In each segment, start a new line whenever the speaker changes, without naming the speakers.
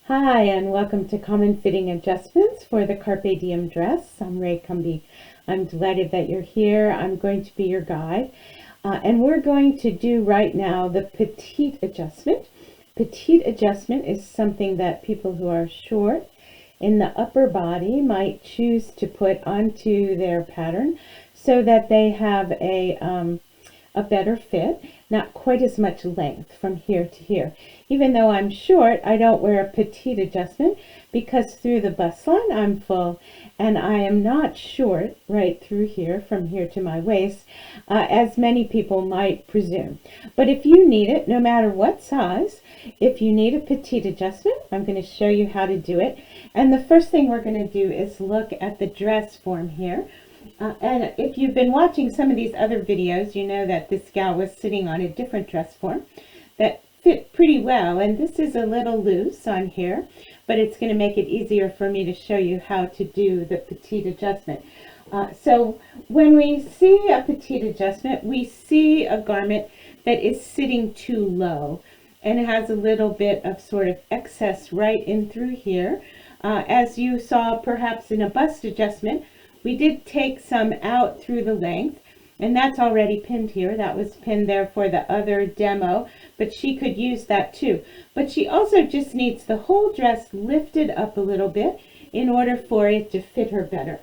Hi, and welcome to Common Fitting Adjustments for the Carpe Diem dress. I'm Ray Cumby. I'm delighted that you're here. I'm going to be your guide. And we're going to do right now the Petit Adjustment. Petit Adjustment is something that people who are short in the upper body might choose to put onto their pattern so that they have a better fit, not quite as much length from here to here. Even though I'm short, I don't wear a petite adjustment because through the bust line I'm full, and I am not short right through here from here to my waist, as many people might presume. But if you need it, no matter what size, if you need a petite adjustment, I'm going to show you how to do it. And the first thing we're going to do is look at the dress form here. And if you've been watching some of these other videos, you know that this gal was sitting on a different dress form that fit pretty well. And this is a little loose on here, but it's going to make it easier for me to show you how to do the petite adjustment. So when we see a petite adjustment, we see a garment that is sitting too low and it has a little bit of sort of excess right in through here. As you saw perhaps in a bust adjustment, we did take some out through the length, and that's already pinned here. That was pinned there for the other demo, but she could use that too. But she also just needs the whole dress lifted up a little bit in order for it to fit her better.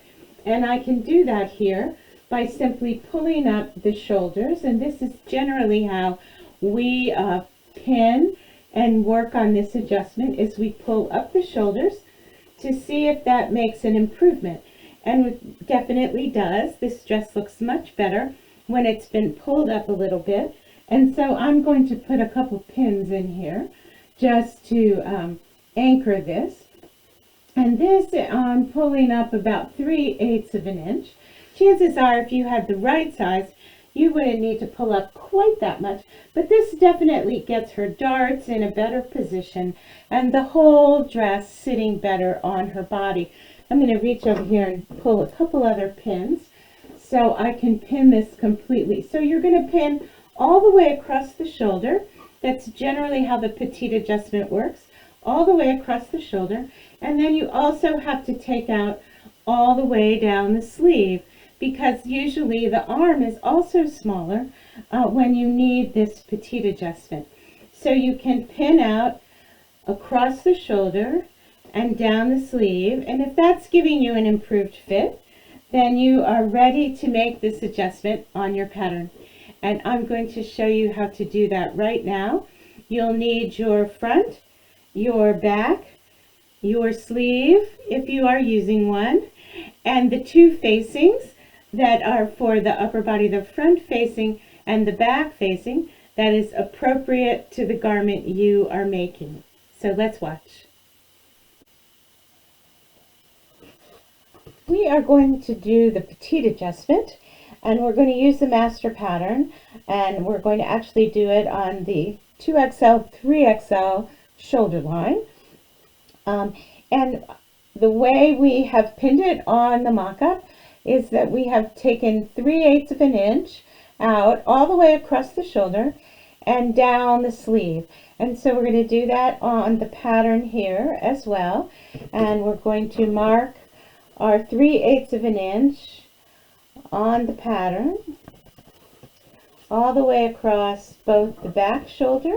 And I can do that here by simply pulling up the shoulders, and this is generally how we pin and work on this adjustment, is we pull up the shoulders to see if that makes an improvement. And it definitely does. This dress looks much better when it's been pulled up a little bit. And so I'm going to put a couple pins in here just to anchor this. And this I'm pulling up about 3/8 of an inch. Chances are if you had the right size, you wouldn't need to pull up quite that much. But this definitely gets her darts in a better position and the whole dress sitting better on her body. I'm going to reach over here and pull a couple other pins so I can pin this completely. So you're going to pin all the way across the shoulder. That's generally how the petite adjustment works, all the way across the shoulder. And then you also have to take out all the way down the sleeve, because usually the arm is also smaller when you need this petite adjustment. So you can pin out across the shoulder and down the sleeve, and if that's giving you an improved fit, then you are ready to make this adjustment on your pattern. And I'm going to show you how to do that right now. You'll need your front, your back, your sleeve if you are using one, and the two facings that are for the upper body, the front facing and the back facing, that is appropriate to the garment you are making. So let's watch. We are going to do the petite adjustment, and we're going to use the master pattern, and we're going to actually do it on the 2XL, 3XL shoulder line. And the way we have pinned it on the mock-up is that we have taken 3/8 of an inch out all the way across the shoulder and down the sleeve. And so we're going to do that on the pattern here as well, and we're going to mark our 3/8 of an inch on the pattern all the way across both the back shoulder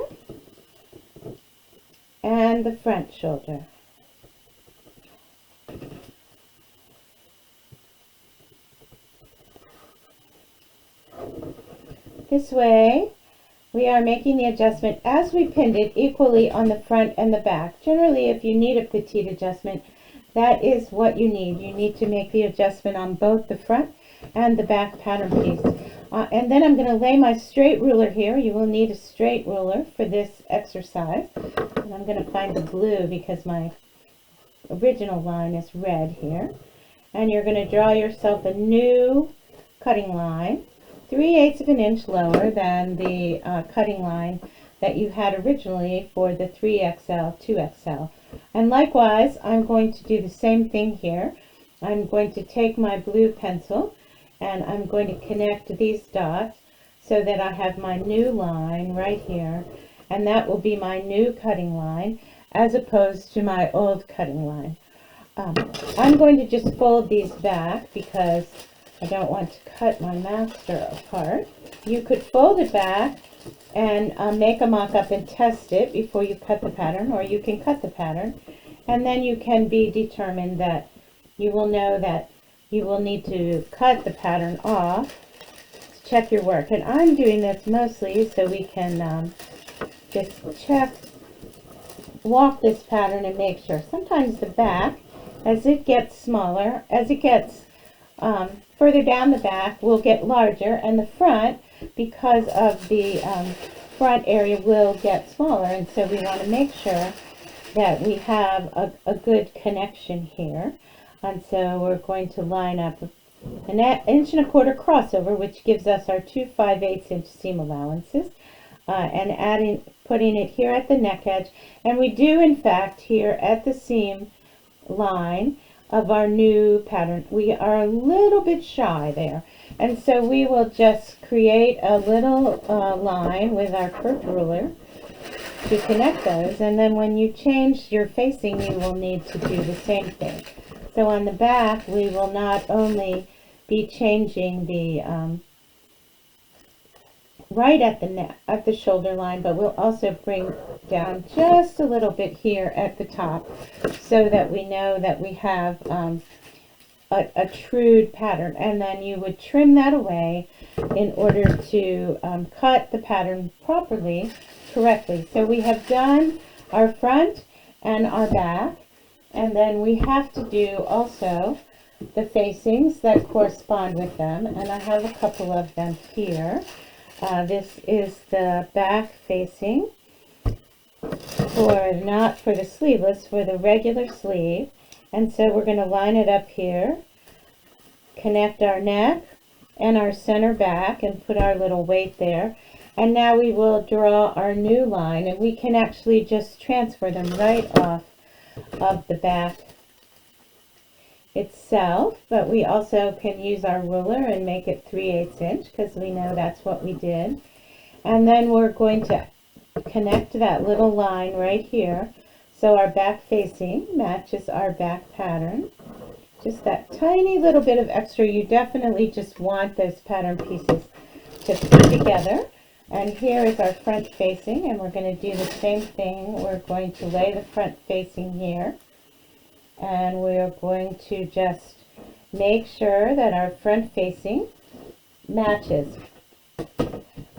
and the front shoulder. This way we are making the adjustment as we pinned it equally on the front and the back. Generally, if you need a petite adjustment, that is what you need. You need to make the adjustment on both the front and the back pattern piece. And then I'm going to lay my straight ruler here. You will need a straight ruler for this exercise. And I'm going to find the blue because my original line is red here. And you're going to draw yourself a new cutting line, 3/8 of an inch lower than the cutting line that you had originally for the 3XL, 2XL. And likewise, I'm going to do the same thing here. I'm going to take my blue pencil and I'm going to connect these dots so that I have my new line right here, and that will be my new cutting line. as opposed to my old cutting line. I'm going to just fold these back because I don't want to cut my master apart. You could fold it back and make a mock-up and test it before you cut the pattern, or you can cut the pattern, and then you can be determined that you will know that you will need to cut the pattern off to check your work. And I'm doing this mostly so we can just walk this pattern and make sure. Sometimes the back, as it gets smaller, as it gets further down the back, will get larger, and the front, because of the front area, will get smaller. And so we want to make sure that we have a good connection here. And so we're going to line up an 1.25 inch crossover, which gives us our 2 5/8 inch seam allowances, and putting it here at the neck edge. And we do, in fact, here at the seam line of our new pattern, we are a little bit shy there, and so we will just create a little line with our curved ruler to connect those, and then when you change your facing, you will need to do the same thing. So on the back, we will not only be changing the right at the shoulder line, but we'll also bring down just a little bit here at the top, so that we know that we have a true pattern. And then you would trim that away in order to cut the pattern correctly. So we have done our front and our back, and then we have to do also the facings that correspond with them, and I have a couple of them here. This is the back facing, not for the sleeveless, for the regular sleeve. And so we're going to line it up here, connect our neck and our center back, and put our little weight there. And now we will draw our new line, and we can actually just transfer them right off of the back itself, but we also can use our ruler and make it 3/8 inch, because we know that's what we did. And then we're going to connect that little line right here, so our back facing matches our back pattern. Just that tiny little bit of extra. You definitely just want those pattern pieces to fit together. And here is our front facing, and we're going to do the same thing. We're going to lay the front facing here, and we're going to just make sure that our front facing matches.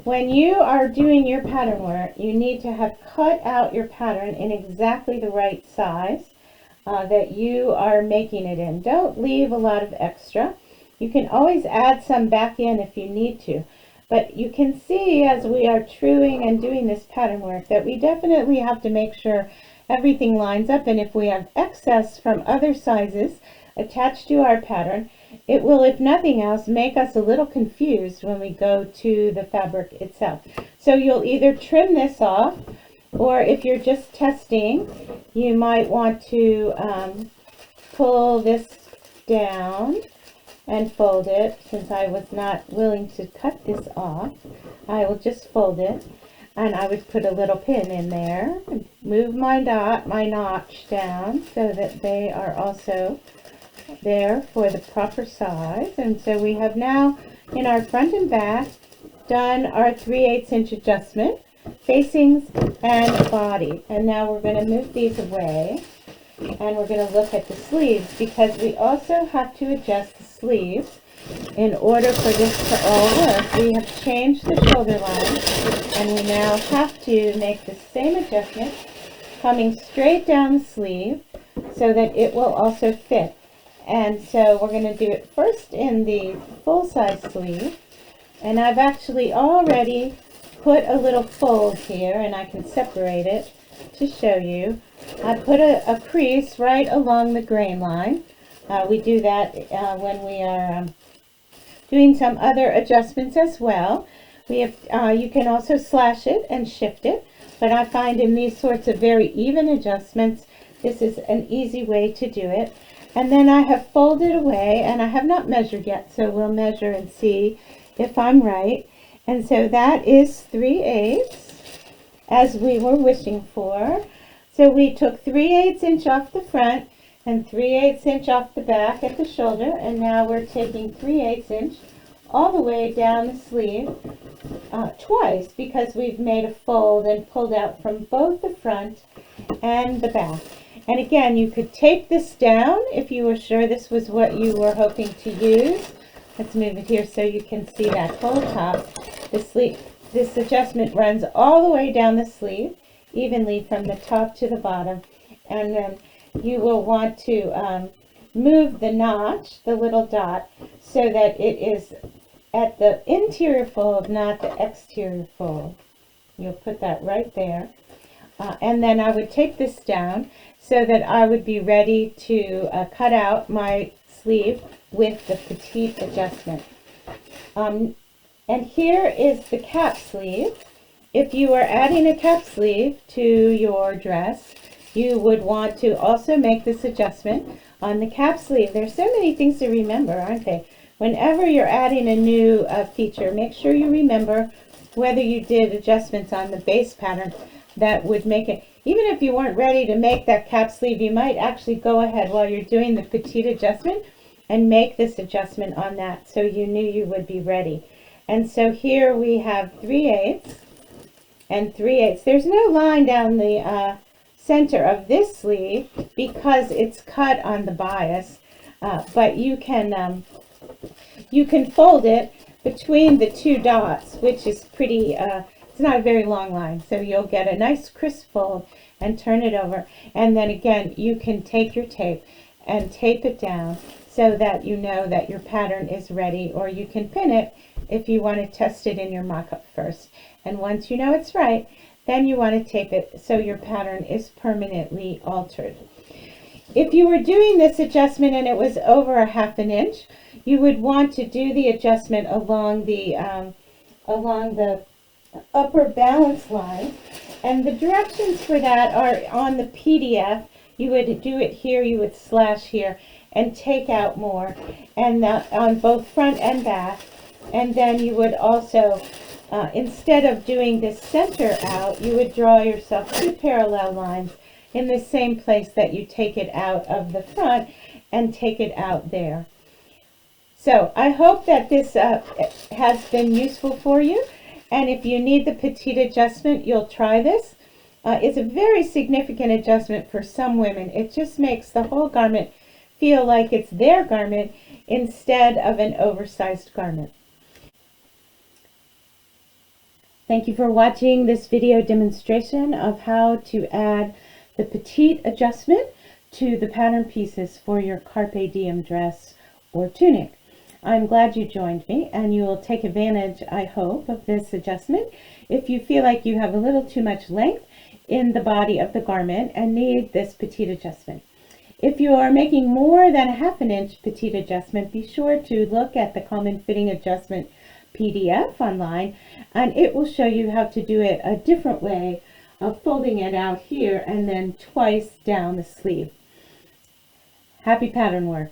When you are doing your pattern work, you need to have cut out your pattern in exactly the right size that you are making it in. Don't leave a lot of extra. You can always add some back in if you need to. But you can see, as we are truing and doing this pattern work, that we definitely have to make sure everything lines up. And if we have excess from other sizes attached to our pattern, it will, if nothing else, make us a little confused when we go to the fabric itself. So you'll either trim this off, or if you're just testing, you might want to pull this down and fold it. Since I was not willing to cut this off, I will just fold it, and I would put a little pin in there and move my notch down so that they are also there for the proper size. And so we have now, in our front and back, done our 3/8 inch adjustment, facings and body. And now we're going to move these away, and we're going to look at the sleeves, because we also have to adjust the sleeves in order for this to all work. We have changed the shoulder line, and we now have to make the same adjustment coming straight down the sleeve so that it will also fit. And so we're going to do it first in the full-size sleeve, and I've actually already put a little fold here, and I can separate it to show you. I put a crease right along the grain line. We do that when we are doing some other adjustments as well. We have you can also slash it and shift it, but I find in these sorts of very even adjustments, this is an easy way to do it. And then I have folded away, and I have not measured yet, so we'll measure and see if I'm right. And so that is 3/8, as we were wishing for. So we took 3/8 inch off the front and 3/8 inch off the back at the shoulder, and now we're taking 3/8 inch all the way down the sleeve twice, because we've made a fold and pulled out from both the front and the back. And again, you could tape this down if you were sure this was what you were hoping to use. Let's move it here so you can see that whole top. This adjustment runs all the way down the sleeve, evenly from the top to the bottom. And then you will want to move the notch, the little dot, so that it is at the interior fold, not the exterior fold. You'll put that right there. And then I would tape this down so that I would be ready to cut out my sleeve with the Petit Adjustment. And here is the cap sleeve. If you are adding a cap sleeve to your dress, you would want to also make this adjustment on the cap sleeve. There's so many things to remember, aren't they? Whenever you're adding a new feature, make sure you remember whether you did adjustments on the base pattern that would make it. Even if you weren't ready to make that cap sleeve, you might actually go ahead while you're doing the Petit Adjustment and make this adjustment on that, so you knew you would be ready. And so here we have 3/8 and 3/8. There's no line down the center of this sleeve because it's cut on the bias, but you can fold it between the two dots, which is pretty, it's not a very long line, so you'll get a nice crisp fold and turn it over. And then again, you can take your tape and tape it down so that you know that your pattern is ready, or you can pin it if you want to test it in your mock-up first. And once you know it's right, then you want to tape it so your pattern is permanently altered. If you were doing this adjustment and it was over a 1/2 inch, you would want to do the adjustment along the upper balance line, and the directions for that are on the PDF. You would do it here, you would slash here and take out more, and on both front and back. And then you would also, instead of doing this center out, you would draw yourself 2 parallel lines in the same place that you take it out of the front and take it out there. So I hope that this has been useful for you. And if you need the Petit Adjustment, you'll try this. It's a very significant adjustment for some women. It just makes the whole garment feel like it's their garment instead of an oversized garment. Thank you for watching this video demonstration of how to add the Petit Adjustment to the pattern pieces for your Carpe Diem dress or tunic. I'm glad you joined me, and you will take advantage, I hope, of this adjustment if you feel like you have a little too much length in the body of the garment and need this Petit Adjustment. If you are making more than a 1/2 inch Petit Adjustment, be sure to look at the Common Fitting Adjustment PDF online, and it will show you how to do it a different way of folding it out here and then twice down the sleeve. Happy pattern work!